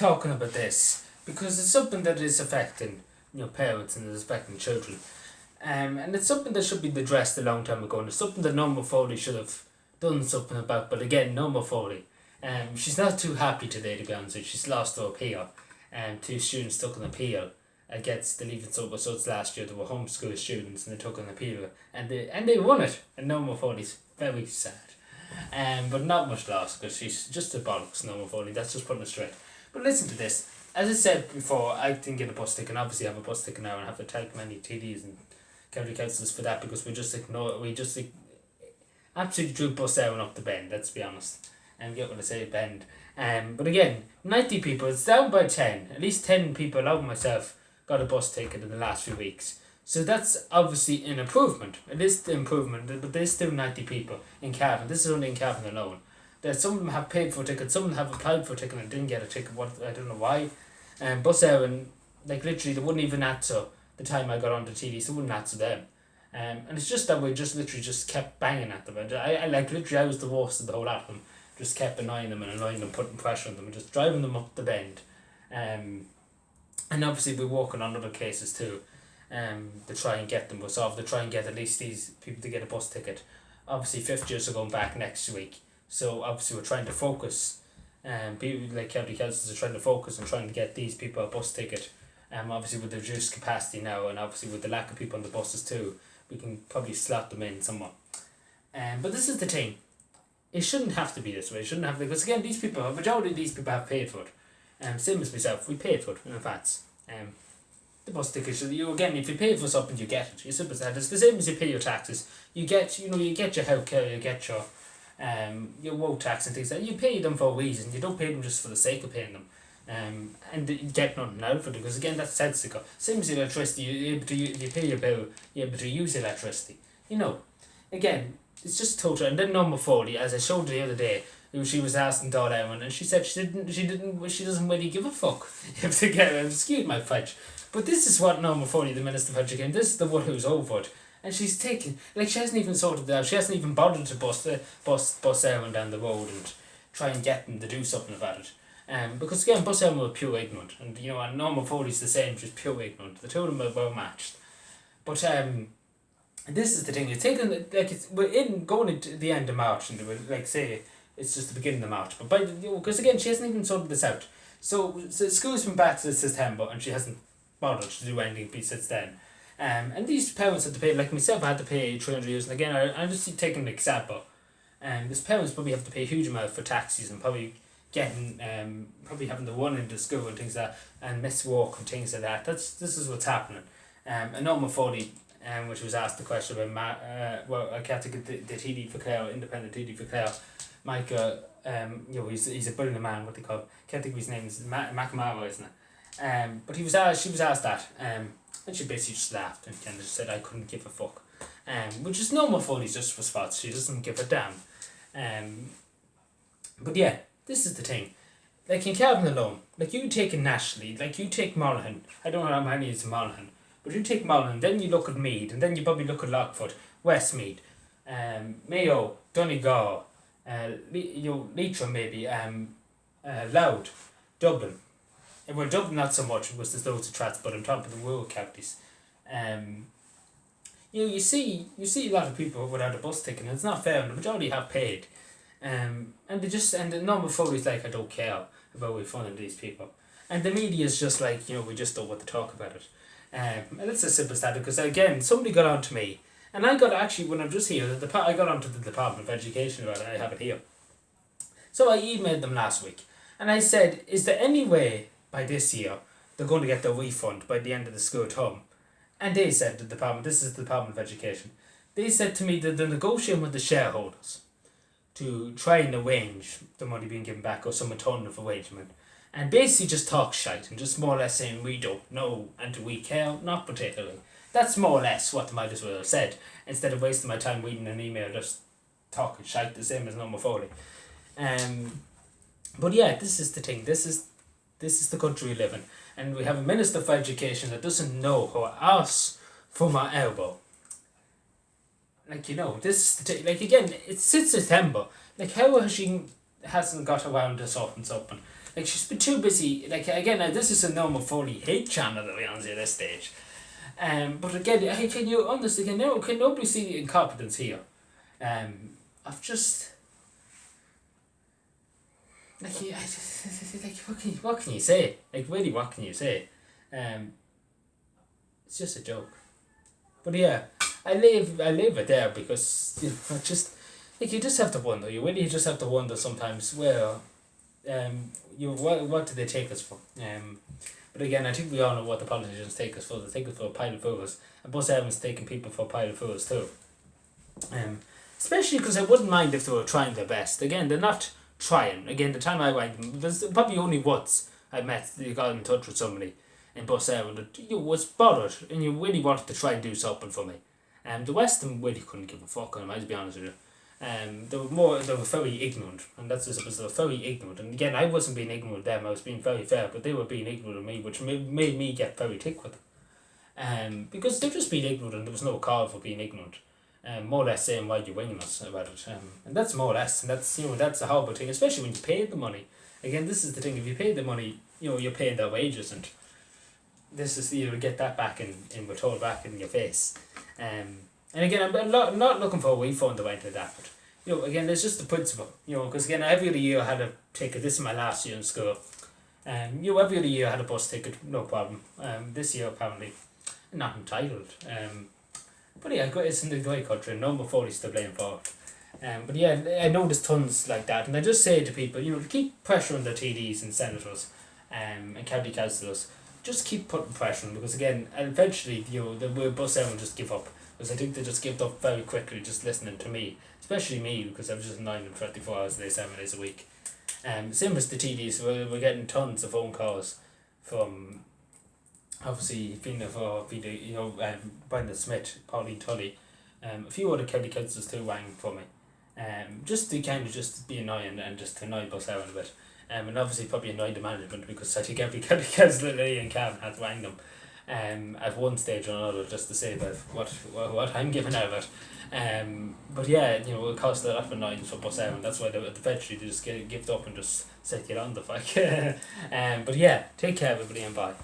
talking about this because it's something that is affecting parents and is affecting children. And it's something that should be addressed a long time ago, and it's something that Norma Foley should have done something about. But again, Norma Foley, she's not too happy today, to be honest with you. She's lost the appeal. Two students took an appeal against the Leaving Cert results last year. They were homeschool students and they took an appeal and they won it. And Norma Foley's very sad. But not much loss because she's just a bollocks, Norma Foley. That's just putting it straight. But listen to this. As I said before, I didn't get a bus ticket, and obviously have a bus ticket now and have to thank many TDs and county councillors for that, because we just absolutely drew bus out and up the bend, let's be honest. And get what I say, bend. But again, 90 people, it's down by 10. At least 10 people, along with myself, got a bus ticket in the last few weeks. So that's obviously an improvement. It is the improvement, but there's still 90 people in Cavan. This is only in Cavan alone. Some of them have paid for a ticket, some of them have applied for a ticket and didn't get a ticket. I don't know why. Bus Erin, literally, they wouldn't even answer the time I got on the TD, so they wouldn't answer them. And it's just that we just kept banging at them. I was the worst of the whole lot of them. Just kept annoying them, putting pressure on them, and just driving them up the bend. And obviously we're working on other cases too, to try and get them resolved, to try and get at least these people to get a bus ticket. Obviously 5th years are going back next week, so obviously we're trying to focus, people like county councils are trying to focus on trying to get these people a bus ticket. Obviously with the reduced capacity now, and obviously with the lack of people on the buses too, we can probably slot them in somewhat. But this is the thing. It shouldn't have to be this way. It shouldn't have to, because again, a majority of these people have paid for it. Same as myself, we paid for it in advance. The bus tickets, if you pay for something, you get it. It's simple as that. It's the same as you pay your taxes. You get your healthcare, you get your road tax and things like that. You pay them for a reason. You don't pay them just for the sake of paying them. And you get nothing out of it, because again, that's sensible. Same as electricity, you pay your bill, you're able to use electricity. Again, it's just total. And then Norma Foley, as I showed the other day, she was asking Dawn Ewan, and she said she doesn't really give a fuck if they get it. Excuse my French, but this is what Norma Foley, the Minister for Education, this is the one who's over it, and she's taken, she hasn't even sorted it out. She hasn't even bothered to bus Ewan down the road and try and get them to do something about it. Because again, bus Ewan were pure ignorant, and and Norma Foley's the same, she's pure ignorant. The two of them are well matched, but this is the thing. You're taking we're going into the end of March, and we're say it's just the beginning of March. But because again, she hasn't even sorted this out. So school's been back since September, and she hasn't bothered to do anything since then. And these parents had to pay, like myself, I had to pay 300 euros. And again, I'm just taking an example. These parents probably have to pay a huge amount for taxis, and probably getting probably having to run into school and things like that, and miss work and things like that. This is what's happening. And Norma Foley, which was asked the question about I can't think of the TD for Clare, independent TD for Clare, Micah, he's a brilliant man, what they call him. Can't think of his name, it's McMara, isn't it? But she was asked that, and she basically just laughed and kind of just said, I couldn't give a fuck. Which is Norma Foley's just response, she doesn't give a damn. But yeah, this is the thing. In Cavan alone, you take it nationally, you take Monaghan, I don't know how many is in Monaghan, but you take Monaghan, then you look at Meath, and then you probably look at Lockford, Westmeath, Mayo, Donegal, Leitrim maybe, Louth, Dublin. Well, Dublin not so much, because there's loads of trats, but on top of the rural counties. You see a lot of people without a bus ticket, and it's not fair, and the majority have paid. And the Norma Foley's I don't care about refunding these people. And the media is just we just don't want to talk about it. And it's as simple as that, because again, somebody got on to me, and I got actually, when I'm just here, I got onto the Department of Education about it, I have it here. So I emailed them last week, and I said, is there any way by this year they're going to get their refund by the end of the school term? And they said, this is the Department of Education, they said to me that they're negotiating with the shareholders to try and arrange the money being given back, or some return of arrangement, and basically just talk shite and just more or less saying we don't know and do we care, not particularly. That's more or less what they might as well have said, instead of wasting my time reading an email just talking shite, the same as Norma Foley. But yeah, this is the thing. This is the country we live in, and we have a Minister for Education that doesn't know her arse from her elbow. This is the thing. Again, it's since September. How has she hasn't got around to sorting something? like she's been too busy. Like again, this is a normal fully hate channel that we're on at this stage. But again, can you honestly can nobody see the incompetence here? I've just like yeah, like what can you say? Like really, what can you say? It's just a joke. But yeah, I leave it there because just like you just have to wonder. You really just have to wonder sometimes. Well, what do they take us for? But again, I think we all know what the politicians take us for. They take us for a pile of fools, and Bus Evans taking people for a pile of fools too. Especially because I wouldn't mind if they were trying their best. Again, they're not trying. Again, the time I went, there's probably only once I met, you got in touch with somebody in Bus Evans that you was bothered and you really wanted to try and do something for me. The West of them really couldn't give a fuck on them, I'll be honest with you. They were very ignorant, and that's just, they were very ignorant. And again, I wasn't being ignorant with them, I was being very fair, but they were being ignorant of me, which made me get very tick with them. Because they're just being ignorant and there was no call for being ignorant. More or less saying why you're winging us about it. And that's more or less, and that's, that's a horrible thing, especially when you paid the money. Again, this is the thing, if you pay the money, you're paying their wages, and this is, you get that back in withhold back in your face. And again, I'm not looking for a refund or anything like that, but again, there's just the principle, because again, every other year I had a ticket. This is my last year in school. Every other year I had a bus ticket, no problem. This year apparently I'm not entitled. But yeah, it's in the great country, number 40 is to blame for it. But yeah, I know there's tons like that, and I just say to people, to keep pressure on the TDs and senators, and county councillors. Just keep putting pressure on, because again, eventually, the Bus Evans just give up. Because I think they just give up very quickly just listening to me. Especially me, because I'm just 9 and 24 hours a day, 7 days a week. Same as the TDs, we're getting tons of phone calls from, obviously, Brendan Smith, Pauline Tully, a few other county councillors too rang for me. Just to kind of just be annoying and just to annoy Bus Evans a bit. And obviously probably annoyed the management, because I think every county councillor in Cavan had to rang them at one stage or another just to say that what I'm giving out of it. But yeah, it caused a lot of annoyance for Bus Evans. That's why eventually they just give up and just say get on the fuck. But yeah, take care everybody and bye.